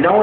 9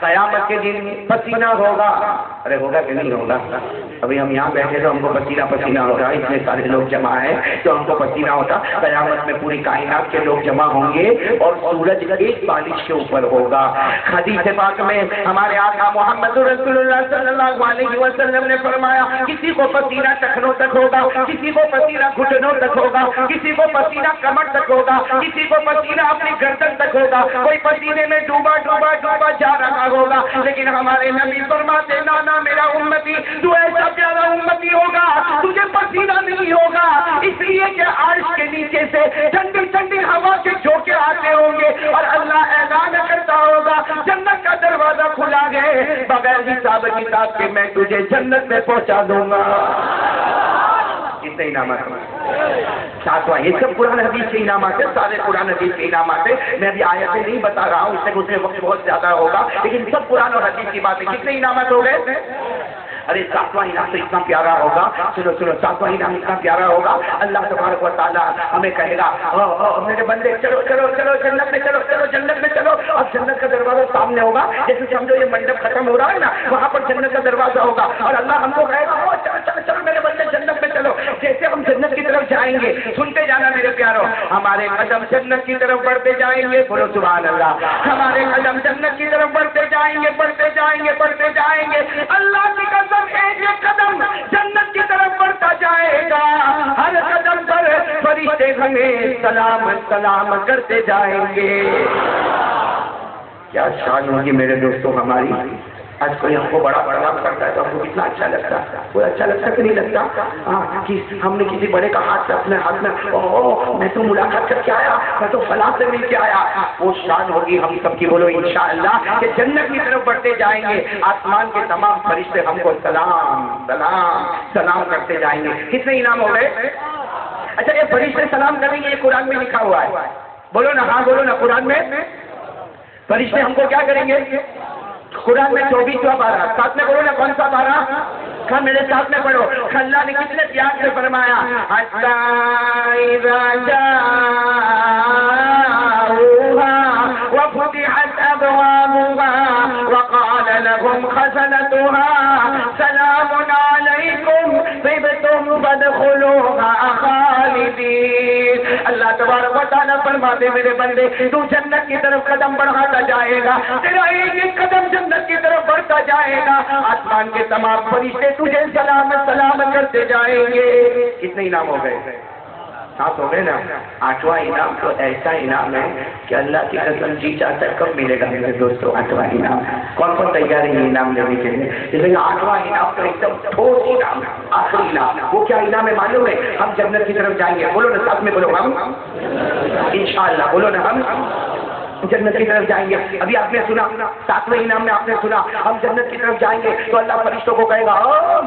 قیامت کے دن پسینہ ہوگا. ارے ہوگا کہ نہیں ہوگا؟ ابھی ہم یہاں بیٹھے تو ہم کو پسینہ پسینہ ہو رہا ہے, اتنے سارے لوگ جمع ہیں تو ہم کو پسینہ ہوتا. قیامت میں پوری کائنات کے لوگ جمع ہوں گے اور سورج ایک بالش کے اوپر ہوگا. حدیث پاک میں ہمارے آقا محمد رسول اللہ صلی اللہ علیہ وسلم نے فرمایا کسی کو پسینہ ٹخنوں تک ہوگا, کسی کو پسینہ گھٹنوں تک ہوگا, کسی کو پسینہ کمر تک ہوگا, کسی کو پسینہ اپنی گردن تک ہوگا, کوئی پسینے میں ڈوبا ڈوبا ڈوبا جا رہا ہوگا. لیکن ہمارے نبی فرماتے نانا میرا امتی تو ایسا پیارا امتی ہوگا تجھے پسینہ نہیں ہوگا, اس لیے کہ عرش کے نیچے سے ٹھنڈی ٹھنڈی ہوا کے جھونکے آتے ہوں گے اور اللہ اعلان کرتا ہوگا جنت کا دروازہ کھلا ہے بغیر حساب کتاب کے میں تجھے جنت میں پہنچا دوں گا. کتنے انعامات ساتواں, یہ سب قرآن حدیث کے انعامات ہیں, سارے قرآن حدیث کے انعامات ہیں. میں ابھی آیتیں نہیں بتا رہا ہوں, اس سے وقت بہت زیادہ ہوگا, لیکن سب قرآن اور حدیث کی بات ہے. کتنے انعامات ہو گئے؟ ارے ساتواں انعام تو اتنا پیارا ہوگا, سنو سنو, ساتواں انعام اتنا پیارا ہوگا. اللہ تبارک و تعالیٰ ہمیں کہے گا میرے بندے چلو چلو چلو جنت میں چلو, چلو جنت میں چلو. اب جنت کا دروازہ سامنے ہوگا, جیسے سمجھو یہ منڈپ ختم ہو رہا ہے نا, وہاں پر جنت کا دروازہ ہوگا اور اللہ ہم کو کہے گا چلو چلو چلو میرے بندے جنت میں چلو. جیسے ہم جنت کی طرف جائیں گے, سنتے جانا میرے پیارو, ہمارے قدم جنت کی طرف بڑھتے جائیں گے. بولو سبحان اللہ. ہمارے قدم جنت کی طرف بڑھتے جائیں گے, بڑھتے جائیں گے, بڑھتے جائیں گے. اللہ کی قسم ایک ایک قدم جنت کی طرف بڑھتا جائے گا. ہر قدم پر فرشتے ہمیں سلام سلام کرتے جائیں گے. کیا شان ہوگی میرے دوستوں ہماری. آج کوئی ہم کو بڑا بڑا کرتا ہے تو ہم کو کتنا اچھا لگتا ہے. کوئی اچھا لگتا کہ نہیں لگتا؟ کہ ہم نے کسی بڑے کا ہاتھ سے اپنے ہاتھ میں میں تو ملاقات کر کے آیا, میں تو فلاں سے مل کے آیا. وہ شان ہوگی ہم سب کی. بولو انشاءاللہ کہ جنت کی طرف بڑھتے جائیں گے, آسمان کے تمام فرشتے ہم کو سلام سلام سلام کرتے جائیں گے. کتنے انعام ہو گئے؟ اچھا یہ فرشتے سلام کریں گے, یہ قرآن میں لکھا ہوا ہے. بولو نا, ہاں بولو نا. قرآن میں فرشتے ہم کو کیا کریں گے؟ قرآن میں 24واں پارہ, ساتھ میں بولو نا کون سا پارہ؟ ہاں میرے ساتھ میں پڑھو. اللہ نے کتنے پیار سے فرمایا وفتحت ابوابها وقال لهم خزنتها سلام علیکم طبتم فادخلوها خالدین. اللہ تبارک و تعالیٰ فرماتے میرے بندے تو جنت کی طرف قدم بڑھاتا جائے گا, تیرا ایک ایک قدم جنت کی طرف بڑھتا جائے گا. آسمان کے تمام فرشتے تجھے سلام سلام کرتے جائیں گے. کتنے انعام ہو گئے؟ 7 ہو گئے نا. 8واں انعام تو ایسا انعام ہے کہ اللہ کی قسم جی چاہتا ہے کب ملے گا میرے دوستوں 8واں انعام. کون کون تیار ہے یہ انعام لینے کے لیے؟ جیسے کہ 8واں انعام تو ایک دم ٹھوس انعام, آخری انعام. وہ کیا انعام ہے معلوم ہے؟ ہم جنت کی طرف جائیں گے. بولو نا ساتھ میں, بولو ہم انشاءاللہ. بولو نا ہم جنت کی طرف جائیں گے. ابھی آپ نے سنا 7ویں انعام میں, آپ نے سنا ہم جنت کی طرف جائیں گے تو اللہ فرشتوں کو کہے گا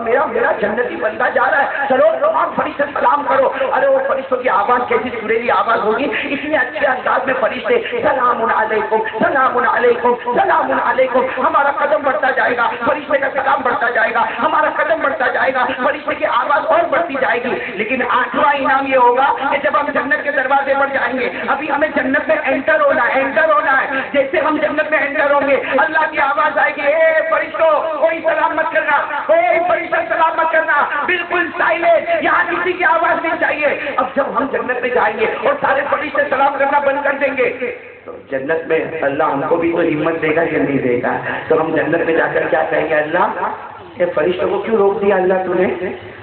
میرا میرا جنتی بندہ جا رہا ہے, چلو تمام فرشتے سلام کرو. ارے وہ فرشتوں کی آواز کیسی سریلی آواز ہوگی, اس لیے اچھے انداز میں فرشتے سلام علیکم سلام علیکم سلام علیکم. ہمارا قدم بڑھتا جائے گا, فرشتے کا سلام بڑھتا جائے گا, ہمارا قدم بڑھتا جائے گا, فرشتے کی آواز اور بڑھتی جائے گی. لیکن 8واں انعام یہ ہوگا کہ جب ہم جنت کے دروازے پر جائیں گے, ابھی ہمیں جنت میں انٹر ہونا ہے, ہونا ہے. جیسے ہم جنت میں انٹر ہوں گے اللہ کی آواز آئے گی, اے فرشتوں کوئی سلام مت کرنا, کوئی فرشتہ سلام مت کرنا, بالکل سائلنٹ, یہاں کسی کی آواز نہیں چاہیے. اب جب ہم جنت میں جائیں گے اور سارے فرشتے سلام کرنا بند کر دیں گے تو جنت میں اللہ ہم کو بھی تو ہمت دے گا یا نہیں دے گا؟ تو ہم جنت میں جا کر کیا کہیں گے؟ اللہ یہ فرشتوں کو کیوں روک دیا اللہ تو نے؟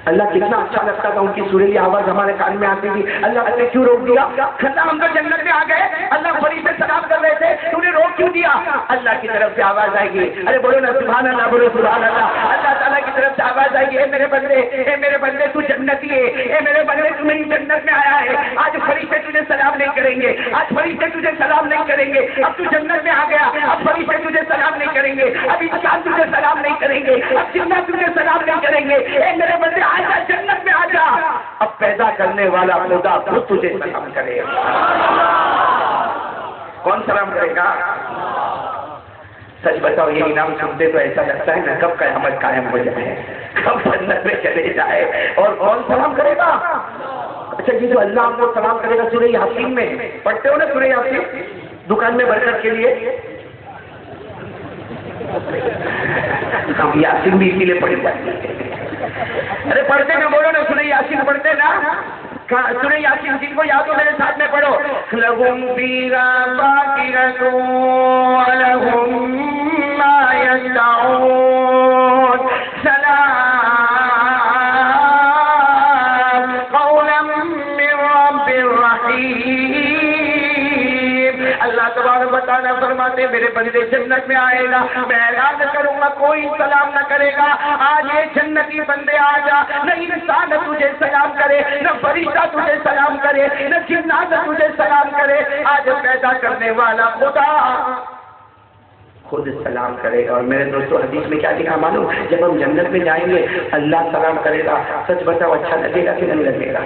اللہ کتنا اچھا لگتا تھا, ان کی سریلی آواز ہمارے کان میں آتی تھی. اللہ نے کیوں روک دیا؟ اللہ ہم تو جنت میں آ گئے, اللہ فرشتے سلام کر رہے تھے, تو نے روک کیوں دیا؟ اللہ کی طرف سے آواز آئے گی. ارے بولو نا سبحان اللہ, بولو سبحان اللہ. اللہ تعالیٰ کی طرف سے آواز آئے گی, اے میرے بندے, اے میرے بندے تو جنتی ہے, اے میرے بندے تو نہیں جنت میں آیا ہے. آج فرشتے تجھے سلام نہیں کریں گے, آج فرشتے تجھے سلام نہیں کریں گے. اب تو جنت میں آ گیا, اب فرشتے تجھے سلام نہیں کریں گے, اب انسان تجھے سلام نہیں کریں گے, اب جنات تجھے سلام نہیں کریں گے. اے میرے بندے آجا جنت میں آجا, اب پیدا کرنے والا خدا خود تجھے سلام کرے گا. کون سلام کرے گا؟ سچ بتاؤ, یہ انعام سنتے تو ایسا لگتا ہے نا کب قیامت قائم ہو جائے, کب جنت میں چلے جائے. اور کون سلام کرے گا؟ اچھا یہ جو اللہ ہم کو سلام کرے گا سورہ یاسین میں پڑھتے ہو نا, سورہ یاسین دکان میں برکت کے لیے ہم یاسین بھی اسی لیے پڑھتے ہیں. ارے پڑھتے نا، بولو نا، سورہ یاسین پڑھتے نا. سورہ یاسین جن کو یاد ہو میرے ساتھ میں پڑھو. لہم فیہا فاکہۃ ولہم ما یدعون سلام قولا من رب رحیم. اللہ تبارک و تعالیٰ فرماتے میرے بندے جنت میں آئے گا، میں اعلان کروں گا کوئی سلام نہ کرے گا. آج یہ جنتی بندے آ جا، نہ انسان تجھے سلام کرے، نہ فرشتہ تجھے سلام کرے، نہ جنات تجھے سلام کرے. آج پیدا کرنے والا خدا خود سلام کرے گا. اور میرے دوستو حدیث میں کیا لکھا معلوم؟ جب ہم جنت میں جائیں گے اللہ سلام کرے گا. سچ بتاؤ اچھا لگے گا کہ نہیں لگے گا؟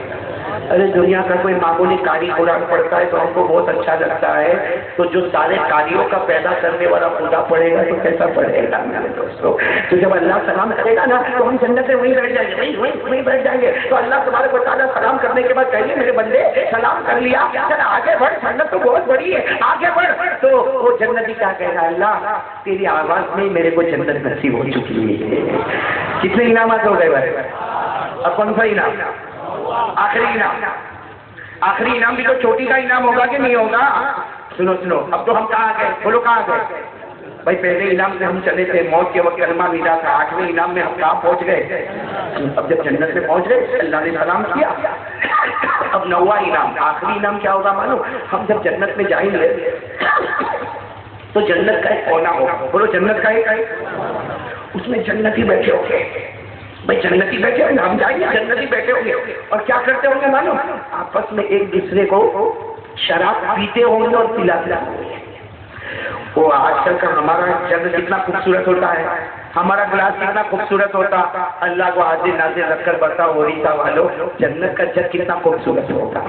ارے دنیا کا کوئی معمولی قاری قرآن پڑھتا ہے تو ہم کو بہت اچھا لگتا ہے، تو جو سارے قاریوں کا پیدا کرنے والا خدا پڑھے گا تو کیسا پڑھے گا میرے دوستو؟ تو جب اللہ سلام کرے گا نا تو ہم جنت میں وہیں بیٹھ جائیں گے، وہیں بیٹھ جائیں گے. تو اللہ تبارک و تعالیٰ سلام کرنے کے بعد کہیں گے میرے بندے سلام کر لیا، چل آگے بڑھ، جنت تو بہت بڑی ہے، آگے بڑھ. تو وہ جنتی کیا کہے گا؟ اللہ تیری آواز میں میرے کو جنت نصیب ہو چکی ہے. کتنے انعامات ہو گئے بھائی؟ اب کون سا انعام؟ آخری انعام. آخری انعام بھی تو چوٹی کا انعام ہوگا کہ نہیں ہوگا؟ سنو سنو، اب تو ہم کہاں گئے؟ بولو کہاں گئے بھائی؟ پہلے انعام سے ہم چلے تھے، موت کے وقت کلمہ ملا تھا. 8ویں انعام میں ہم کہاں پہنچ گئے؟ اب جب جنت میں پہنچ گئے اللہ نے سلام کیا. اب 9واں انعام، آخری انعام کیا ہوگا معلوم؟ ہم جب جنت میں جائیں گے تو جنت کا ایک کونا ہوگا. بولو جنت کا ایک، اس میں جنتی بیٹھے ہوں گے. بھائی جنتی بیٹھے ہوں گے، ہم جائیں گے جنتی بیٹھے ہوں گے، اور کیا کرتے ہوں گے معلوم؟ آپس میں ایک دوسرے کو شراب پیتے ہوں گے اور پلاتے ہوں گے. وہ آج کل کا ہمارا جگ کتنا خوبصورت ہوتا ہے، ہمارا گلاس کتنا خوبصورت ہوتا. اللہ کو حاضر ناظر رکھ کر بتاؤ اوڑیسہ والوں، جنت کا جگ کتنا خوبصورت ہوگا،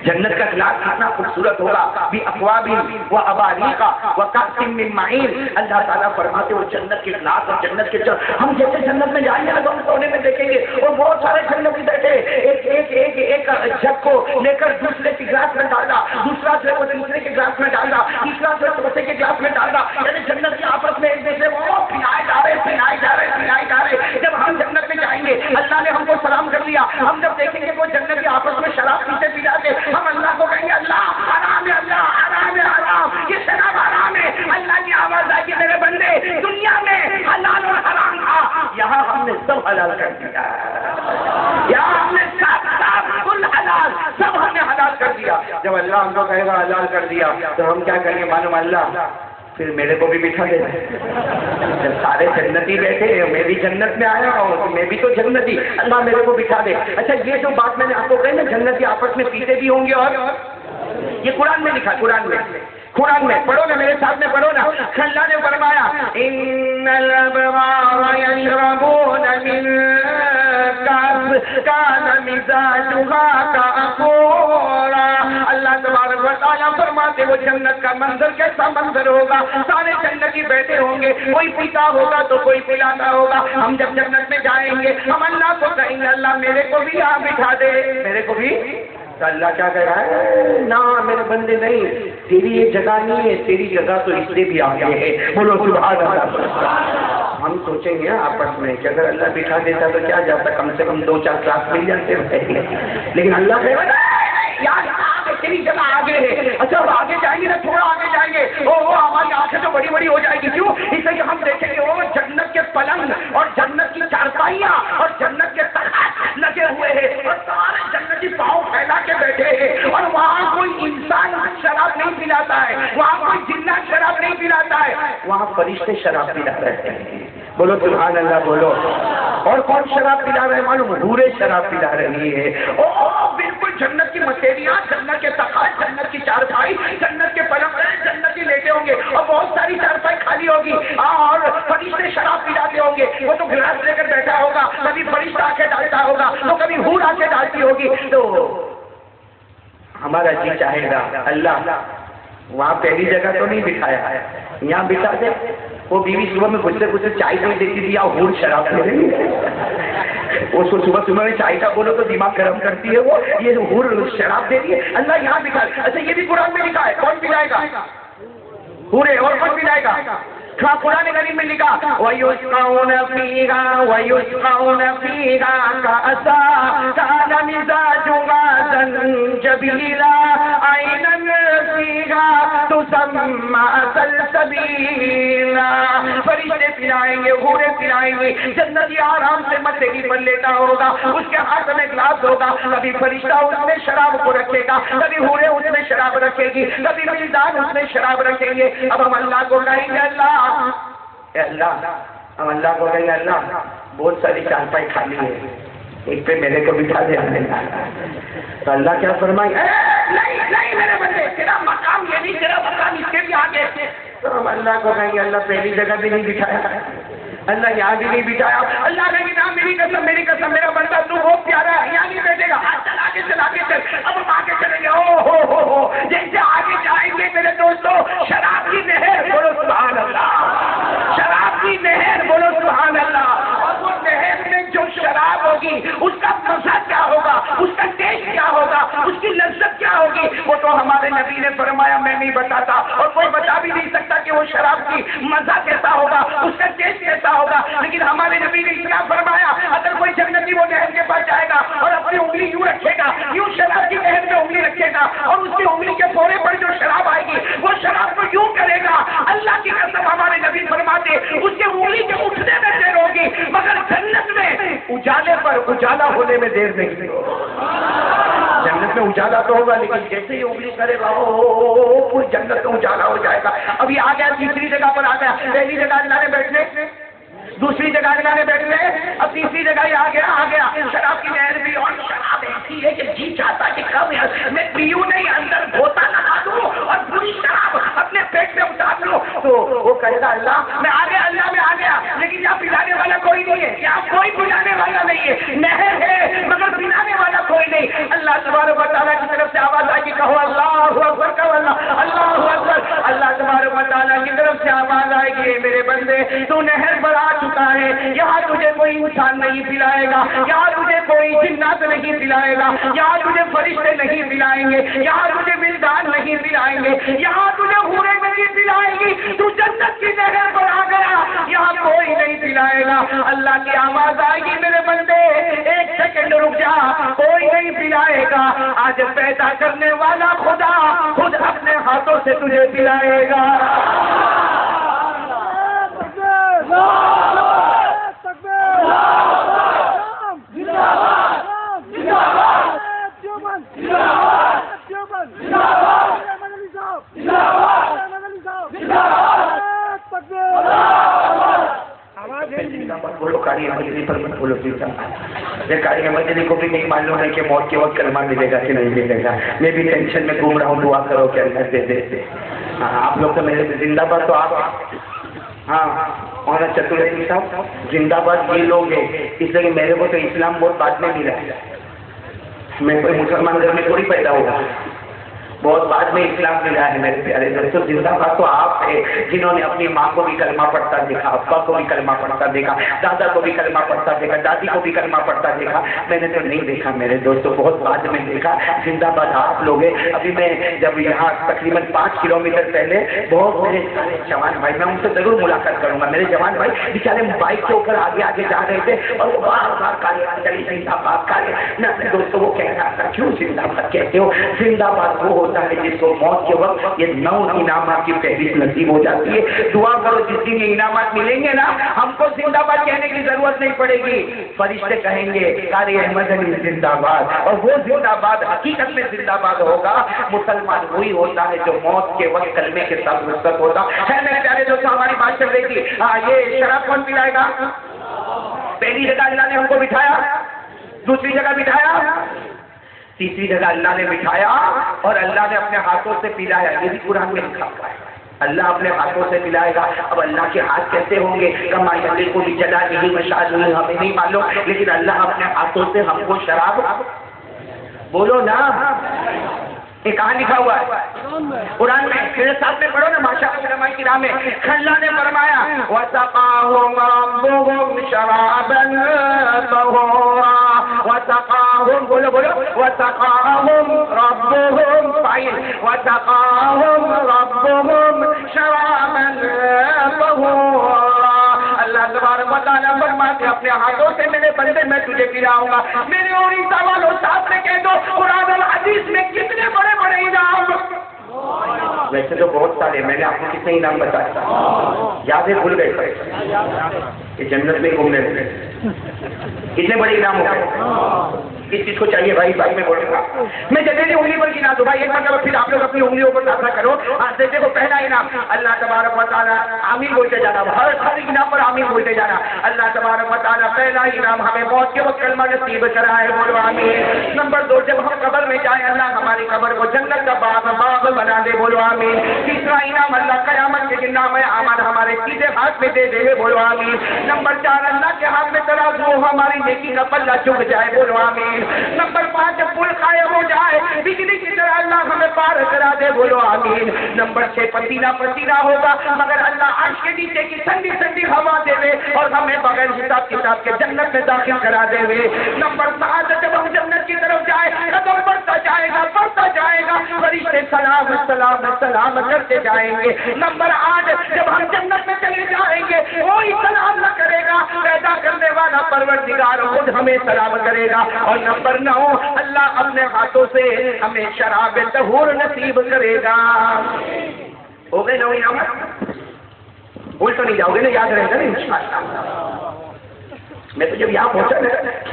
جنت کا گلاس کتنا خوبصورت ہوگا. بھی اقواب و اباریقا و کأس من معین. اللہ تعالیٰ فرماتے وہ جنت کے گلاس اور جنت کے جگ، ہم جیسے جنت میں جائیں گے تو ہم سونے میں دیکھیں گے اور بہت سارے جنتی بیٹھے ایک جگ کو لے کر دوسرے کے گلاس میں ڈالا، دوسرا جو ہے وہ تیسرے کے گلاس میں ڈالا، تیسرا جو ہے چوتھے کے گلاس میں ڈالا. یعنی جنت کے آپس میں ایک دوسرے کو پلائے جا رہے. جب ہم جنت میں جائیں گے اللہ نے ہم کو سلام کر لیا، ہم جب دیکھیں گے وہ جنت کے آپس میں شراب پیتے پی جاتے، ہم اللہ کو کہیں گے اللہ حرام ہے، اللہ حرام ہے، حرام، یہ شراب حرام ہے. اللہ کی آواز آئے گی میرے بندے دنیا میں حلال اور حرام تھا، یہاں ہم نے سب حلال کر دیا، یہاں ہم نے سب کل حلال سب ہم نے حلال کر دیا. جب اللہ ہم کو کہے گا حلال کر دیا تو ہم کیا کریں گے معلوم؟ اللہ پھر میرے کو بھی بٹھا دے. جب سارے جنتی بیٹھے، میں بھی جنت میں آیا ہوں، میں بھی تو جنتی، اللہ میرے کو بٹھا دے. اچھا یہ جو بات میں نے آپ کو کہی نا جنتی آپس میں پیتے بھی ہوں گے، اور یہ قرآن میں لکھا، قرآن میں پڑھو نا، میرے ساتھ میں پڑھو نا. اللہ نے فرمایا ان الابرار یشربون من کأس کان مزاجها کافورا. اللہ تبارک و تعالیٰ فرماتے وہ جنت کا منظر کیسا منظر ہوگا؟ سارے جنتی بیٹھے ہوں گے، کوئی پیتا ہوگا تو کوئی پلاتا ہوگا. ہم جب جنت میں جائیں گے ہم اللہ کو کہیں گے اللہ میرے کو بھی یہاں بٹھا دے، میرے کو بھی. تو اللہ کیا کہہ رہا ہے؟ نہ میرے بندے نہیں، تیری یہ جگہ نہیں ہے، تیری جگہ تو اس سے بھی آگے ہے. بولو سبحان اللہ. ہم سوچیں گے آپس میں کہ اگر اللہ بٹھا دیتا تو کیا جاتا، کم سے کم 2-4 کلاس مل جاتے ہیں، لیکن اللہ کہہ رہا ہے یار تیری جگہ آگے ہے. اچھا اب آگے جائیں گے نا، تھوڑا آگے جائیں گے، ہماری آنکھیں تو بڑی بڑی ہو جائے گی. کیوں؟ اس لیے کہ ہم دیکھیں گے وہ جنت کے پلنگ اور جنت کی چارپائیاں اور جنت کے تخت لگے ہوئے ہیں اور سارے جنتی پاؤں پھیلا کے بیٹھے ہیں، اور وہاں کوئی انسان شراب نہیں پلاتا ہے، وہاں کوئی جنات شراب نہیں پلاتا ہے، وہاں فرشتے شراب پلا رہے ہیں. بولو سبحان اللہ بولو. اور کون شراب پلا رہے ہیں معلوم؟ حوریں شراب پلا رہی ہے. بالکل جنت کی مٹیریاں، جنت کے تخت، جنت کی چارپائی، جنت کے پلنگ، جنتی لیٹے ہوں گے اور بہت ساری چارپائی خالی ہوگی اور فرشتے شراب پلاتے ہوں گے. وہ تو گلاس لے کر بیٹھا ہوگا، کبھی فرشتہ آ کے ڈالتا ہوگا تو کبھی حور آ کے ڈالتی ہوگی. تو ہمارا جی چاہے گا اللہ وہاں پہلی جگہ تو نہیں بٹھایا، یہاں بٹھا دے. وہ بیوی صبح میں غصے غصے چائے نہیں دیتی تھی، یا حور شراب پی رہی ہے. اس کو صبح میں چائے کا بولو تو دماغ گرم کرتی ہے، وہ یہ حور شراب دے رہی ہے. اللہ یہاں بٹھا. اچھا یہ بھی قرآن میں لکھا ہے، کون پلائے گا؟ حوریں. اور کون پلائے گا؟ قرآن کریم میں لکھا وَيُسْقَوْنَ فِيهَا وَيُسْقَوْنَ فِيهَا كَأْسًا كَانَ مِزَاجُهَا زَنْجَبِيلًا عَيْنًا فِيهَا تُسَمَّىٰ سَلْسَبِيلًا. فرشتے پلائیں گے، حوریں پلائیں گے، جنتی آرام سے مدے کی پر لیتا ہوگا، اس کے ہاتھ میں گلاس ہوگا، کبھی فرشتہ اس میں شراب کو رکھے گا، کبھی حوریں اس میں شراب رکھے گی، کبھی میزان اس میں شراب رکھیں گے. اب ہم اللہ کو کہیں گے اللہ اے اللہ، ہم اللہ کو کہیں گے اللہ بہت ساری چارپائی خالی ہے، ایک پہ میرے کو بٹھا دے. تو اللہ کیا فرمائے نہیں میرے بندے، تیرا مقام یہ نہیں، تیرا مقام اس کے بھی آگے. تو ہم اللہ کو کہیں گے اللہ پہلی جگہ بھی نہیں بٹھایا، اللہ یہاں بھی نہیں بٹھایا. اللہ نے کہا میری قسم میرا بندہ تو بہت پیارا ہے، یہاں نہیں بیٹھے گا. آگے چل اب ہم آگے چلیں گے. او ہو جیسے آگے جائیں گے میرے دوستو، شراب کی نہر بولو سبحان اللہ، شراب کی نہر بولو سبحان اللہ. اور وہ نہر میں جو شراب ہوگی اس کا مزہ کیا ہوگا، اس کا ٹیسٹ کیا ہوگا، اس کی لذت کیا ہوگی، وہ تو ہمارے نبی نے فرمایا میں نہیں بتاتا، اور کوئی بتا بھی نہیں سکتا کہ وہ شراب کی مزہ کیسا ہوگا، اس کا ٹیسٹ کیسا ہوگا. لیکن ہمارے نبی نے اتنا فرمایا اگر کوئی جنتی وہ نہر کے پاس جائے گا اور اپنی انگلی یوں رکھے گا، یوں شراب کی نہر میں انگلی رکھے گا، اور اس کی انگلی کے پورے پر جو شراب آئے گی وہ شراب کو یوں کرے گا. اللہ کی قسم ہمارے نبی فرماتے اس کے انگلی کے اٹھنے میں دیر ہوگی، مگر جنت میں اجالے پر اجالا ہونے میں دیر نہیں ہوگی. جنت میں اجالا تو ہوگا لیکن جیسے ہی انگلی کرے گا پوری جنت میں اجالا ہو جائے گا. ابھی آ گیا تیسری جگہ پر آ گیا. پہلی جگہ اللہ نے بیٹھنے، دوسری جگہ اللہ نے بیٹھنے، اب تیسری جگہ آ گیا. شراب کی نہر بھی، اور شراب ایسی ہے کہ جی چاہتا کہ کم میں پیوں نہیں، اندر گھوتا لگا دوں اور پوری شراب اپنے پیٹ میں اتار لوں. تو وہ کہے گا اللہ میں آ گیا، اللہ میں آ گیا، لیکن یہاں پلانے والا کوئی نہیں ہے، یہاں کوئی پلانے والا نہیں ہے. نہر ہے مگر پلانے والا کوئی نہیں. اللہ تبارک و تعالیٰ کی طرف سے آواز آئے گی، کہو اللہ اکبر، کہو اللہ اکبر. اللہ تبارک و تعالیٰ کی طرف سے آواز آئے گی میرے بندے تو نہر پر آ چکا ہے، یہاں تجھے کوئی انسان نہیں پلائے گا، یہاں تجھے کوئی جنات نہیں پلائے گا، یہاں تجھے فرشتے نہیں پلائیں گے، یہاں تجھے ولدان نہیں پلائیں گے، یہاں تجھے حوریں نہیں پلائیں گی. تو جنت کی نہر پر آ گیا، یہاں کوئی نہیں پلائے گا. اللہ کی آواز آئے گی میرے بندے ایک سیکنڈ رک جا، کوئی نہیں پلائے گا. آج پیدا کرنے والا خدا خود اپنے ہاتھوں سے تجھے پلائے گا. بولو کاری مجھے پر مت بولو یہ کاری مجھے کو بھی نہیں معلوم ہے کہ موت کے وقت کلمہ ملے گا کہ نہیں ملے گا. میں بھی ٹینشن میں گھوم رہا ہوں. دعا کرو کہ اللہ دے دے. آپ لوگ تو میرے زندہ باد تو آپ ہاں مولانا چترتھی صاحب زندہ باد یہ لوگ ہیں، اس لیے میرے کو تو اسلام بہت بعد میں ملا ہے. میں کوئی مسلمان گھر میں تھوڑی پیدا ہوا، بہت بعد میں اسلام ملا ہے میرے پیارے دوستوں. زندہ باد تو آپ تھے جنہوں نے اپنی ماں کو بھی کلمہ پڑھتا دیکھا، ابا کو بھی کلمہ پڑھتا دیکھا، دادا کو بھی کلمہ پڑھتا دیکھا، دادی کو بھی کلمہ پڑھتا دیکھا. میں نے تو نہیں دیکھا میرے دوستوں، بہت بعد میں دیکھا. زندہ باد آپ لوگ ہیں. ابھی میں جب یہاں تقریباً 5 کلومیٹر پہلے بہت میرے سارے جوان بھائی، میں ان سے ضرور ملاقات کروں گا. میرے جوان بھائی بیچارے بائک کے اوپر آگے آگے جا رہے تھے اور وہ بار بار کالے زندہ باد کالے. میں اپنے دوستوں کو کہہ رہا تھا کیوں زندہ باد کہتے ہو؟ زندہ باد وہ ہوتا ہے جس کو موت کے وقت یہ 9 انعامات کی فہرست نصیب ہو جاتی ہے. دعا کرو جس دن یہ انعامات ملیں گے نا ہم کو زندہ باد کہنے کی ضرورت نہیں پڑے گی. فرشتے کہیں گے قاری احمد علی زندہ باد، اور وہ زندہ باد حقیقت میں زندہ باد ہوگا. مسلمان وہی ہوتا ہے جو موت کے وقت کلمے کے ساتھ رخصت ہوتا ہے. میرے پیارے دوستوں ہماری بات چل رہی تھی یہ شراب کون پلائے گا؟ پہلی جگہ اللہ نے ہم کو بٹھایا، دوسری جگہ بٹھایا، تیسری جگہ اللہ نے بٹھایا اور اللہ نے اپنے ہاتھوں سے پلایا. یہ بھی قرآن میں لکھا ہوا ہے اللہ اپنے ہاتھوں سے پلائے گا. اب اللہ کے ہاتھ کیسے ہوں گے؟ کما یلی کو بھی جلا نہیں مشاعر نہیں ہمیں نہیں معلوم، لیکن اللہ اپنے ہاتھوں سے ہم کو شراب، بولو نا، یہ کہاں لکھا ہوا ہے؟ قرآن میں. میرے ساتھ میں پڑھو نا ماشاء اللہ علماء کرام میں. اللہ نے فرمایا وَسَقَاهُمْ رَبُّهُمْ شَرَابًا طَهُورًا وَسَقَاهُمْ، بولو وَسَقَاهُمْ رَبُّهُمْ وسقاهم ربهم شرابا طهورا. اللہ تبارک و تعالیٰ فرماتے ہیں اپنے ہاتھوں سے میرے بندے میں تجھے پلاؤں گا. میرے اڑیسہ والوں سامنے کہہ دو قرآن اور حدیث میں کتنے بڑے بڑے انعام. ویسے تو بہت سارے, میں نے آپ کو کتنے انعام بتایا, یاد ہے بھول گئے. یہ جنت میں گھومنے کتنے بڑے انعام ہو گئے. اس چیز کو چاہیے بھائی میں بولوں گا, میں جتنے انگلی پر گنا دوں بھائی ایک مرتبہ, پھر آپ لوگ اپنی انگلیوں پر داخلہ کرو. دیکھو کو پہلا انعام اللہ تبارک و تعالیٰ آمین بولتے جانا, ہر انعام پر آمین بولتے جانا. اللہ تبارک و تعالیٰ پہلا انعام ہمیں موت کے وقت کلمہ نصیب کرائے, بولو آمین. نمبر 2, جب ہم قبر میں جائیں اللہ ہماری قبر کو جنت کا باغ بنا دے, بولو آمین. تیسرا انعام اللہ قیامت کے دن نام اعمال ہمارے سیدھے ہاتھ میں دے دے, بولو آمین. نمبر 4, اللہ کے ہاتھ میں ترازو ہماری نیکی کا پلہ چک جائے, بولو آمین. نمبر 5, جب پل قائم ہو جائے بجلی کی طرح اللہ ہمیں پار کرا دے, بولو آمین. نمبر 6, پسینہ پسینہ ہوگا مگر اللہ عرش کے نیچے کی ٹھنڈی ٹھنڈی ہوا دے دے اور ہمیں بغیر حساب کتاب کے جنت میں داخل کرا دے. نمبر 7, جب ہم جنت کی طرف جائے قدم بڑھتا جائے گا فرشتے سلام سلام سلام کرتے جائیں گے. نمبر 8, جب ہم جنت میں چلے جائیں گے کوئی سلام نہ کرے گا, پیدا کرنے والا پروردگار خود ہمیں سلام کرے گا. اور نمبر 9, اللہ اپنے ہاتھوں سے ہمیں شراب طہور نصیب کرے گا. ہو گئے 9 انعامات, بھول تو نہیں جاؤ گے نا, یاد رہے گا نا انشاءاللہ. میں تو جب یہاں پہنچا نا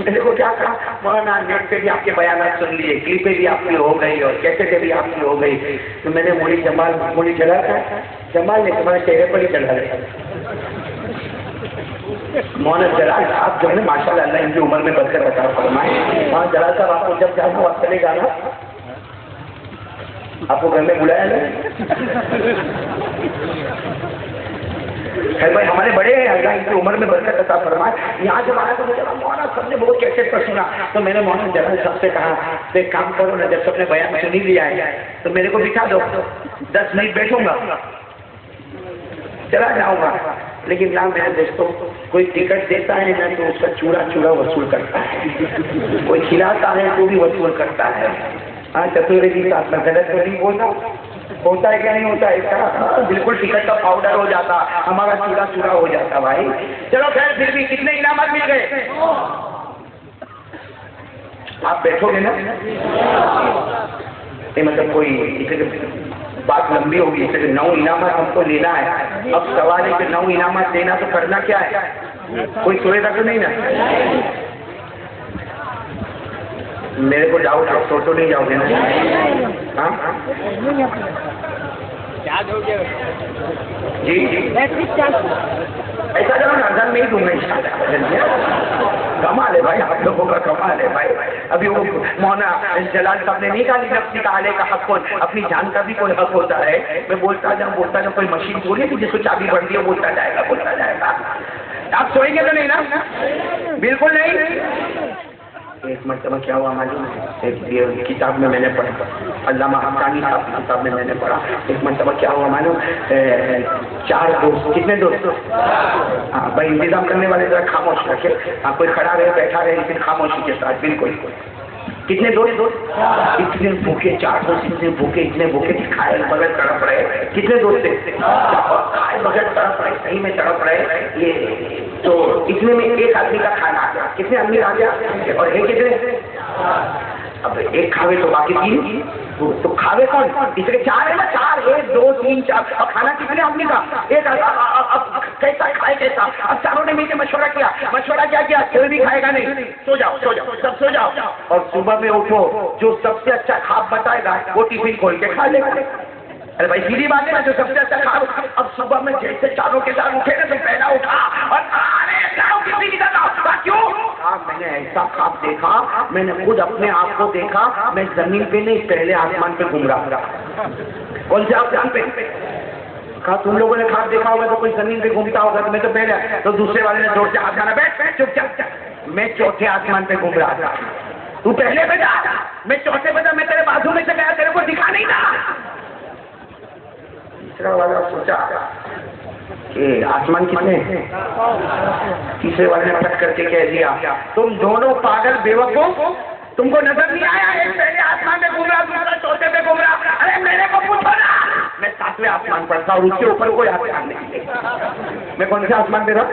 میرے کو کیا کہا, مولانا نیٹ پہ بھی آپ کے بیانات سن لیے, کلپیں بھی آپ کی ہو گئی اور کیسے بھی آپ کی ہو گئی. تو میں نے مولی چلا تھا, جمال نے تمہارے چہرے پر ہی چلا رہا. مولانا جلال صاحب جو ہے نا ماشاء اللہ اللہ ان کی عمر میں برکت عطا فرمائے. وہاں جلال صاحب آپ کو جب جانا وقت چلے گا نا, آپ کو گھر میں بلایا نا, خیر بھائی ہمارے بڑے ہیں, اللہ ان کی عمر میں برکت عطا فرمائے. یہاں جب آیا تو مجھے مولانا سب نے بہت کیسے پر سنا, تو میں نے مولانا جلال صاحب سے کہا تو ایک کام کرو نا, جب سب نے بیان سن ہی لیا ہے تو میرے کو بٹھا دو, 10 منٹ بیٹھوں گا چلا جاؤں گا. لیکن نہ میرے دوستوں, کوئی ٹکٹ دیتا ہے نا تو اس کا چورا وصول کرتا ہے, کوئی کھلاتا ہے تو بھی وصول کرتا ہے. ہاں چتورے جی صاحب میں غلط تو نہیں بولتا, ہوتا ہے کیا نہیں ہوتا ہے اس کا, بالکل ٹکٹ کا پاؤڈر ہو جاتا, ہمارا چورا ہو جاتا بھائی. چلو خیر پھر بھی کتنے انعامات مل گئے, آپ بیٹھو گے نا, مطلب کوئی بات لمبی ہوگی. 9 انعامات ہم کو لینا ہے. اب سوال ہے کہ 9 انعامات لینا تو کرنا کیا ہے, کوئی سوئے گا تو نہیں نا. میرے کو ڈاؤٹ ہے, تو نہیں جاؤ گے نا. ہاں جی ایسا کرو نا, اذان میں ہی دوں گا انشاءاللہ. کمال ہے بھائی, آپ لوگوں کا کمال ہے بھائی. ابھی وہ مولانا جلال صاحب نے نہیں کہا نفسی کا آلے کا حق, اپنی جان کا بھی کوئی حق ہوتا ہے. میں بولتا جاؤں کوئی مشین بولی تھی جس کو چابی بڑھتی ہے, بولتا جائے گا. آپ سوئیں گے تو نہیں نا, بالکل نہیں. ایک مرتبہ کیا ہوا معلوم ہے, ایک کتاب میں نے پڑھا, علامہ حقانی صاحب کی کتاب میں نے پڑھا. ایک مرتبہ کیا ہوا معلوم, 4 دوست, کتنے دوست, ہاں بھائی انتظام کرنے والے ذرا خاموش رکھے, ہاں کوئی کھڑا رہے بیٹھا رہے لیکن خاموشی کے ساتھ, بالکل. کتنے دوست, اتنے بھوکے, 4 دوست اتنے بھوکے کہ کھائے بغیر تڑپ رہے. کتنے دوست تھے, کھائے بغیر تڑپ رہے, صحیح میں تڑپ رہے. یہ تو اتنے میں ایک آدمی کا کھانا آ گیا, کتنے آدمی آ گیا, اور ایک کتنے, اب ایک کھاوے تو باقی 3, تو کھاوے کون, اس کے 4 ہے نا, 4 1 2 3 4, اب کھانا کتنے آدمی کا, ایک. اب کیسا کھائے کیسا, اب چاروں نے مل کے مشورہ کیا کوئی بھی کھائے گا نہیں, سو جاؤ سب سو جاؤ, اور صبح میں اٹھو جو سب سے اچھا خواب بتائے گا وہ ٹفن کھول کے کھا لے گا. ارے بھائی سیدھی بات ہے نا, جو سب سے اچھا خواب. اب صبح میں جیسے چاروں کے ساتھ اٹھے نا تو پہلا اٹھا اور کیوں, میں نے ایسا خواب دیکھا, میں نے خود اپنے آپ کو دیکھا, میں زمین پہ نہیں پہلے آسمان پہ گھوم رہا. کون سے آسمان پہ, کہا تم لوگوں نے خواب دیکھا ہوگا تو کوئی زمین پہ گھومتا ہوگا, تو میں تو پہلے, تو دوسرے والے نے زور سے ہاتھ جانا, بیٹھ چپ چپ, میں 4تھے آسمان پہ گھوم رہا تھا, تو پہلے پہ جا, میں 4تھے پہ تھا, میں تیرے بازو میں سے گیا, تیرے کو دکھا نہیں تھا. تیسرا والا سوچا کہ آسمان کتنے ہیں, تیسرے والے نے پٹ کر کے کہہ دیا تم دونوں پاگل بیوقوف, تم کو نظر نہیں آیا ایک پہلے آسمان میں گھوم رہا, دوسرا چوتھے پہ گھوم رہا؟ ارے میرے کو پوچھو نا, میں 7ویں آسمان پر تھا اور اس کے اوپر کوئی آسمان نہیں. میں کون سے آسمان پہ تھا؟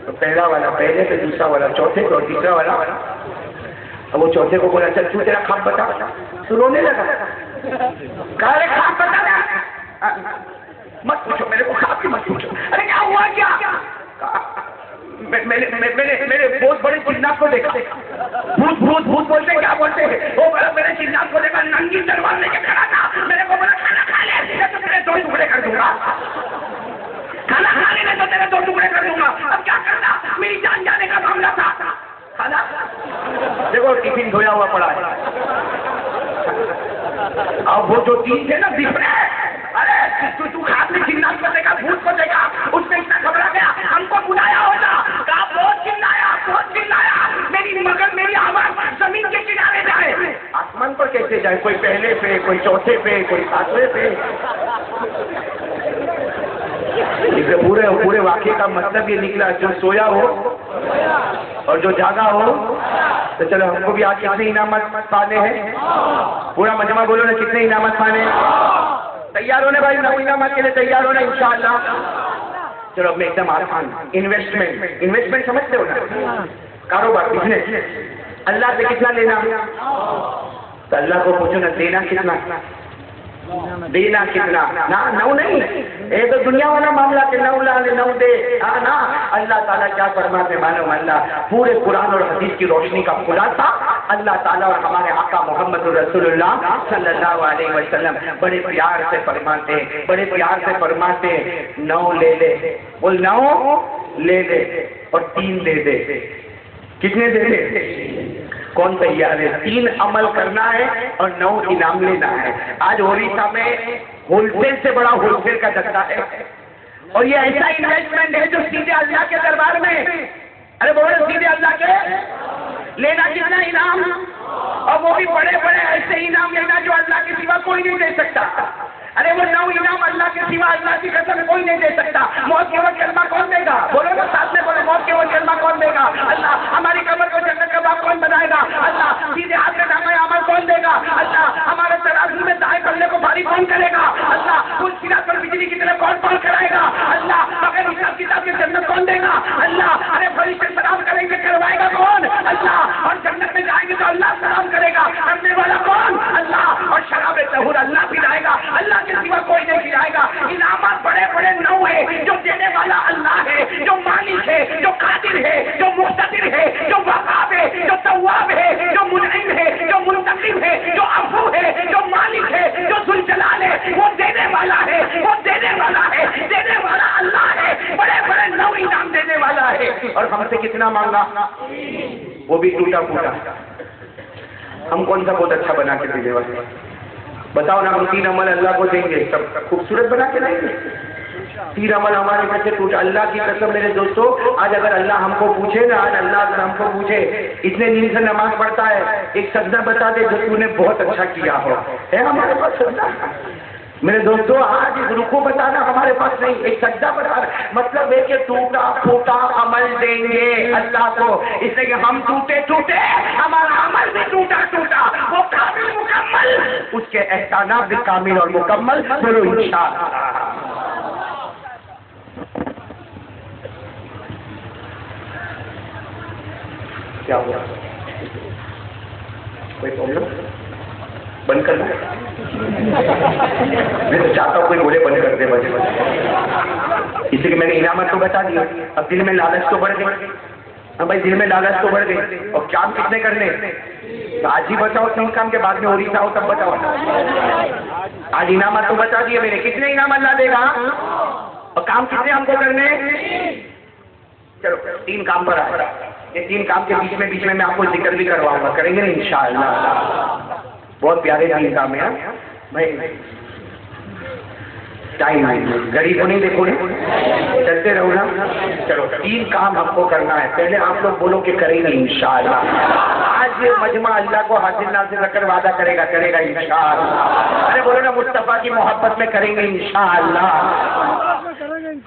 تو پہلا والا پہلے پہ, دوسرا والا چوتھے پہ اور تیسرا والا. اب وہ چوتھے کو بولا چل تو تیرا خواب بتا. تو رونے لگا, کہا ارے خواب بتا نا. مت پوچھو میرے کو خواب کی مت پوچھو. ارے کیا ہوا کیا؟ میرے بہت بڑے چناف کو دیکھا. بھوت بھوت بھوت بولتے کیا بولتے ہیں, وہ میرے چناف کو دیکھا, ننگی تلوار لے کے کھڑا تھا. میرے کو بولا کھانا کھا لے تو تیرے 2 ٹکڑے کر دوں گا. کھانا کھا لے تو تیرے 2 ٹکڑے کر دوں گا. اب کیا کرنا, میری جان جانے کا معاملہ تھا. کھانا دیکھو ٹفن دھویا ہوا پڑا ہے. اب وہ جو 3 تھے نا دکھ رہے, ارے تو کھا میں چناف کو دیکھا, بھوت کو دیکھا, اس میں اتنا گھبرا گیا, ہم کو بلایا ہوتا. کہا بہت چلایا, میری مگر میری آواز زمین کے کنارے جائے. آسمان پر کیسے جائے, کوئی پہلے پہ, کوئی چوتھے پہ, کوئی 7ویں پہ. پورے واقعے کا مطلب یہ نکلا, جو سویا ہو اور جو جاگا ہو. تو چلو ہم کو بھی آج کتنے انعامات پانے ہیں, پورا مجمع بولو نا کتنے انعامات پانے ہیں. تیار ہونے بھائی, 9 انعامات کے لیے تیار ہونا انشاءاللہ. چلو اب میں ایک دم آسان, انویسٹمنٹ سمجھتے ہو نا, کاروبار, بزنس. اللہ سے کتنا لینا, تو اللہ کو پوچھو نا دینا کتنا, دینا کتنا. نا 9 نہیں, یہ تو دنیا والا معاملہ کہ 9 لا 9 دے. ہاں نا, اللہ تعالیٰ کیا فرماتے معلوم, اللہ پورے قرآن اور حدیث کی روشنی کا خلاصہ اللہ تعالیٰ اور ہمارے آقا محمد رسول اللہ صلی اللہ علیہ وسلم بڑے پیار سے فرماتے 9 لے لے. بول 9 لے لے اور 3 دے دے. کتنے دے دے؟ کون تیار ہے؟ 3 عمل کرنا ہے اور 9 انعام لینا ہے. آج اوڑیسہ میں ہول سیل سے بڑا ہول سیل کا دھندا ہے, اور یہ ایسا انویسٹمنٹ ہے جو سیدھے اللہ کے دربار میں, ارے بولے سیدھے اللہ کے, لینا کتنا انعام, اور وہ بھی بڑے بڑے ایسے انعام لینا جو اللہ کے سوا کوئی نہیں دے سکتا. ارے وہ 9 انعام اللہ کے سوا اللہ کی قسم کوئی نہیں دے سکتا. موت کے وقت کلمہ کون دے گا, بولو نا ساتھ میں بولو, موت کے وقت کلمہ کون دے گا؟ اللہ. ہماری قبر کو جنت کا باغ کون بنائے گا؟ اللہ. سیدھے ہاتھ میں نامہ عمل کون دے گا؟ اللہ. ہمارے ترازو میں دائیں پلے کو بھاری کون کرے گا؟ اللہ. کل سیرات پر بجلی کی طرح کون کرائے گا؟ اللہ. مگر حساب کتاب کی جنت کون دے گا؟ اللہ. ارے فرشتے سلام کریں گے, کروائے گا کون؟ اللہ. اور جنت میں جائیں گے تو اللہ سلام کرے گا, کرنے والا کون؟ اللہ. اور شراب طہور اللہ پلائے گا, اللہ کے سوا کوئی نہیں پلائے گا. انعامات بڑے بڑے 9 ہے, جو دینے والا اللہ ہے, جو مالک ہے, جو قادر ہے, جو مقتدر ہے, جو وہاب ہے, جو تواب ہے, جو منعم ہے, جو منتقم ہے, جو عفو ہے, جو مالک ہے, جو ذوالجلال ہے. وہ دینے والا ہے, وہ دینے والا ہے, دینے والا اللہ ہے. بڑے بڑے 9 انعام دینے والا ہے. اور ہم سے کتنا مانگا, وہ بھی ٹوٹا پھوٹا. ہم کون سا بہت اچھا بنا کے دینے والے, بتاؤ نا. ہم 3 عمل اللہ کو دیں گے, سب خوبصورت بنا کے لائیں گے. 3 عمل ہمارے گھر سے ٹوٹا. اللہ کی قسم میرے دوستوں, آج اگر اللہ ہم کو پوچھے نا, آج اللہ اگر ہم کو پوچھے اتنے دن سے نماز پڑھتا ہے, ایک سجدہ بتا دے جو تو نے بہت اچھا کیا ہو, ہے ہمارے پاس سجدہ؟ میرے دوستوں آج رکوع بتانا ہمارے پاس نہیں, ایک سجدہ بتا. مطلب ہے کہ ٹوٹا پھوٹا عمل دیں گے اللہ کو, اس لیے کہ ہم ٹوٹے ہمارا عمل بھی ٹوٹا, وہ کامل مکمل, اس کے احسانات بھی کامل اور مکمل. بولو انشاءاللہ. کیا ہوا, کوئی پرابلم؟ بند کرنا ہے. میں تو چاہتا ہوں کوئی بولے بند کر دے بس, اسی لیے میں نے انعامات تو بتا دیا. اب دل میں لالچ تو بڑھ گئی. ہاں بھائی, دل میں لالچ تو بڑھ گئی. اور کام کتنے کرنے, آج ہی بتاؤ 3 کام, کے بعد میں اوڑیسہ ہو تب بتاؤ. آج انعامات تو بتا دیے میں نے, کتنے انعام اللہ دے گا, اور کام کتنے ہم کو کرنے. چلو 3 کام پر آئے. یہ 3 کام کے بیچ میں آپ کو ذکر بھی کرواؤں گا, کریں گے نا انشاءاللہ. بہت پیارے 3 کام ہیں بھائی. ٹائم گھڑی کو نہیں دیکھو نا, چلتے رہو نا. چلو 3 کام ہم کو کرنا ہے. پہلے آپ لوگ بولو کہ کریں گے انشاءاللہ. آج مجمع اللہ کو حاضر ناظر رکھ کر وعدہ کرے گا انشاءاللہ. ارے بولو نا, مصطفیٰ کی محبت میں کریں گے انشاءاللہ.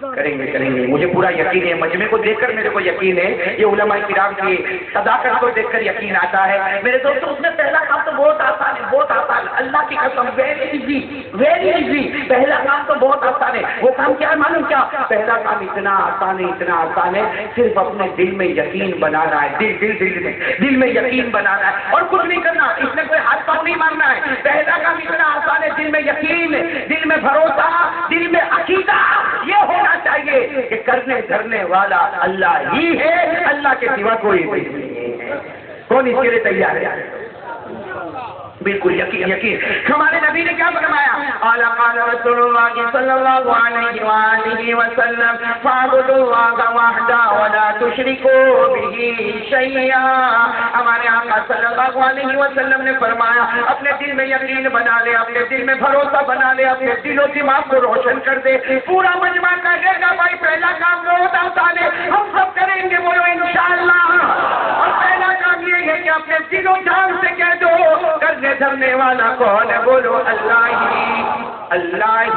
کریں گے مجھے پورا یقین ہے، مجمع کو دیکھ کر میرے کو یقین ہے، یہ علماء کرام کی صداقت کو دیکھ کر یقین آتا ہے۔ میرے دوستو اس میں پہلا کام تو بہت آسان ہے، بہت آسان، اللہ کی قسم ویری ایزی، پہلا کام تو بہت آسان ہے۔ وہ کام کیا ہے معلوم کیا؟ پہلا کام اتنا آسان ہے، صرف اپنے دل میں یقین بنانا ہے، دل میں یقین بنانا ہے اور کچھ نہیں کرنا، اس میں کوئی ہاتھ پاؤں نہیں مارنا ہے۔ پہلا کام اتنا آسان ہے، دل میں یقین، دل میں بھروسہ، دل میں عقیدہ یہ ہونا چاہیے کہ کرنے دھرنے والا اللہ ہی ہے، اللہ کے سوا کوئی نہیں ہے۔ کون اس کے لیے تیار ہے؟ بالکل یقین۔ ہمارے نبی نے کیا فرمایا؟ قال رسول اللہ صلی اللہ علیہ وآلہ وسلم فاعبدوا اللہ وحدہ ولا تشرکوا بہ شیئا۔ ہمارے آقا صلی اللہ علیہ وسلم نے فرمایا اپنے دل میں یقین بنا لے، اپنے دل میں بھروسہ بنا لے، اپنے دل و دماغ کو روشن کر دے۔ پورا مجمع کہے گا بھائی پہلا کام بہت آسان ہے، ہم سب کریں گے، بولو انشاءاللہ۔ اور پہلا کام یہ ہے کہ اپنے دل و جان سے کہہ دو کرنے دھرنے والا کون ہے؟ بولو اللہ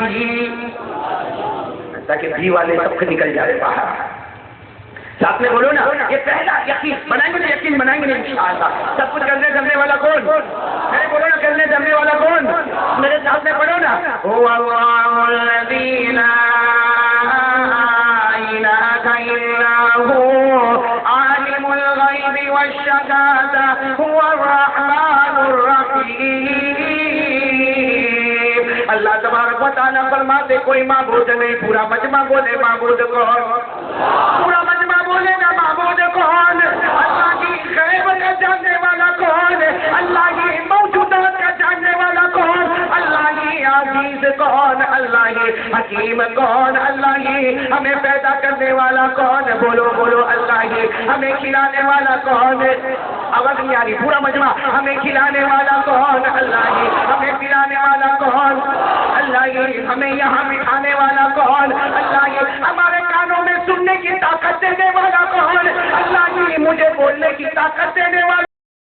ہی، تاکہ بھی والے سب کے نکل جائے باہر۔ ساتھ میں بولو نا، یہ پہلا یقین بنائیں گے، یقین بنائیں گے انشاءاللہ۔ سب کچھ کرنے دھرنے والا کون؟ میرے بولو نا، کرنے دھرنے والا کون؟ میرے ساتھ میں پڑھو نا، هو اللہ الذی لا الہ الا هو عالم الغیب والشہادہ هو الرحمن الرحیم۔ اللہ تبارک و تعالیٰ فرماتے کوئی معبود نہیں، پورا مجمع بولے معبود کون؟ پورا مجمع بولے نا معبود کون؟ اللہ کی غیب کا جاننے والا کون؟ اللہ کی موجودات کا جاننے والا کون؟ اللہ کی عزیز کون؟ اللہ کی حکیم کون؟ اللہ کی ہمیں پیدا کرنے والا کون؟ بولو اللہ کی ہمیں کھلانے والا کون؟ آواز نہیں آ رہی، پورا مجمع، ہمیں کھلانے والا کون؟ اللہ کی ہمیں پلانے والا کون؟ اللہ کی ہمیں یہاں بٹھانے والا کون؟ اللہ کی ہمارے کانوں میں سننے کی طاقت دینے والا کون؟ اللہ کی مجھے بولنے کی طاقت دینے والا